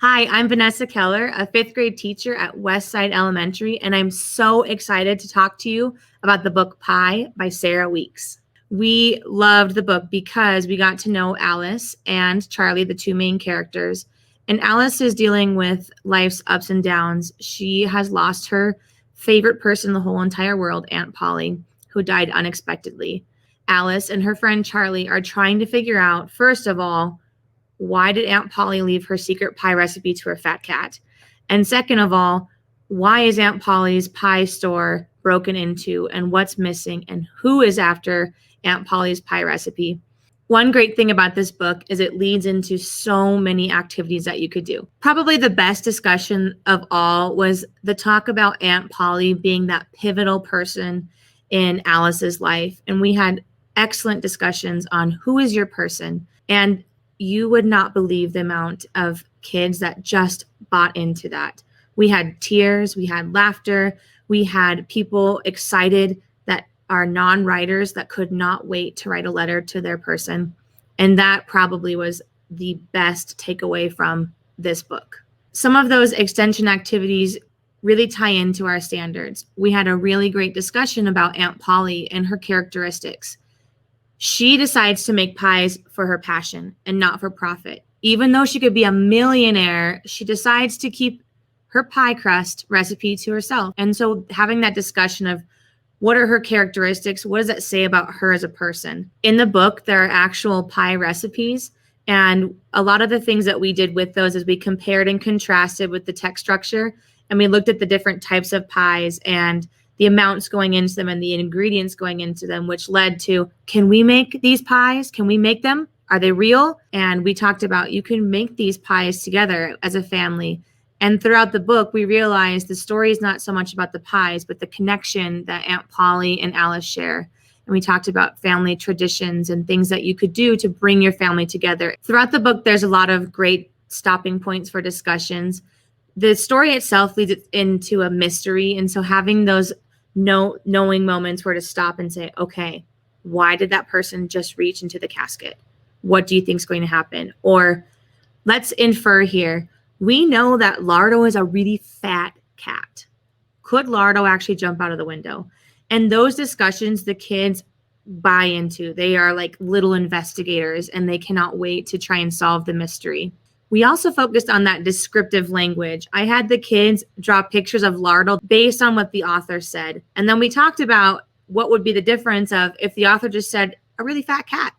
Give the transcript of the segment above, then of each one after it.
Hi, I'm Vanessa Keller, a fifth grade teacher at Westside Elementary, and I'm so excited to talk to you about the book Pie by Sarah Weeks. We loved the book because we got to know Alice and Charlie, the two main characters. And Alice is dealing with life's ups and downs. She has lost her favorite person in the whole entire world, Aunt Polly, who died unexpectedly. Alice and her friend Charlie are trying to figure out, first of all, why did Aunt Polly leave her secret pie recipe to her fat cat? And second of all, why is Aunt Polly's pie store broken into and what's missing and who is after Aunt Polly's pie recipe? One great thing about this book is it leads into so many activities that you could do. Probably the best discussion of all was the talk about Aunt Polly being that pivotal person in Alice's life. And we had excellent discussions on who is your person. And you would not believe the amount of kids that just bought into that. We had tears, we had laughter, we had people excited that are non-writers that could not wait to write a letter to their person. And that probably was the best takeaway from this book. Some of those extension activities really tie into our standards. We had a really great discussion about Aunt Polly and her characteristics. She decides to make pies for her passion and not for profit. Even though she could be a millionaire, she decides to keep her pie crust recipe to herself. And so having that discussion of what are her characteristics? What does that say about her as a person? In the book, there are actual pie recipes. And a lot of the things that we did with those is we compared and contrasted with the text structure. And we looked at the different types of pies and the amounts going into them and the ingredients going into them, which led to, can we make these pies? Can we make them? Are they real? And we talked about you can make these pies together as a family. And throughout the book, we realized the story is not so much about the pies, but the connection that Aunt Polly and Alice share. And we talked about family traditions and things that you could do to bring your family together. Throughout the book, there's a lot of great stopping points for discussions. The story itself leads it into a mystery. And so having those knowing moments where to stop and say, okay, why did that person just reach into the casket? What do you think is going to happen? Or let's infer here. We know that Lardo is a really fat cat. Could Lardo actually jump out of the window? And those discussions, the kids buy into. They are like little investigators and they cannot wait to try and solve the mystery. We also focused on that descriptive language. I had the kids draw pictures of Lardo based on what the author said. And then we talked about what would be the difference of if the author just said a really fat cat.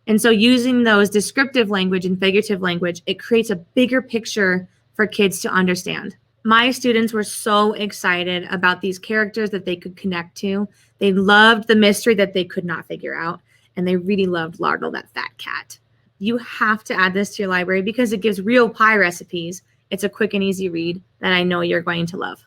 And so using those descriptive language and figurative language, it creates a bigger picture for kids to understand. My students were so excited about these characters that they could connect to. They loved the mystery that they could not figure out. And they really loved Lardo, that fat cat. You have to add this to your library because it gives real pie recipes. It's a quick and easy read that I know you're going to love.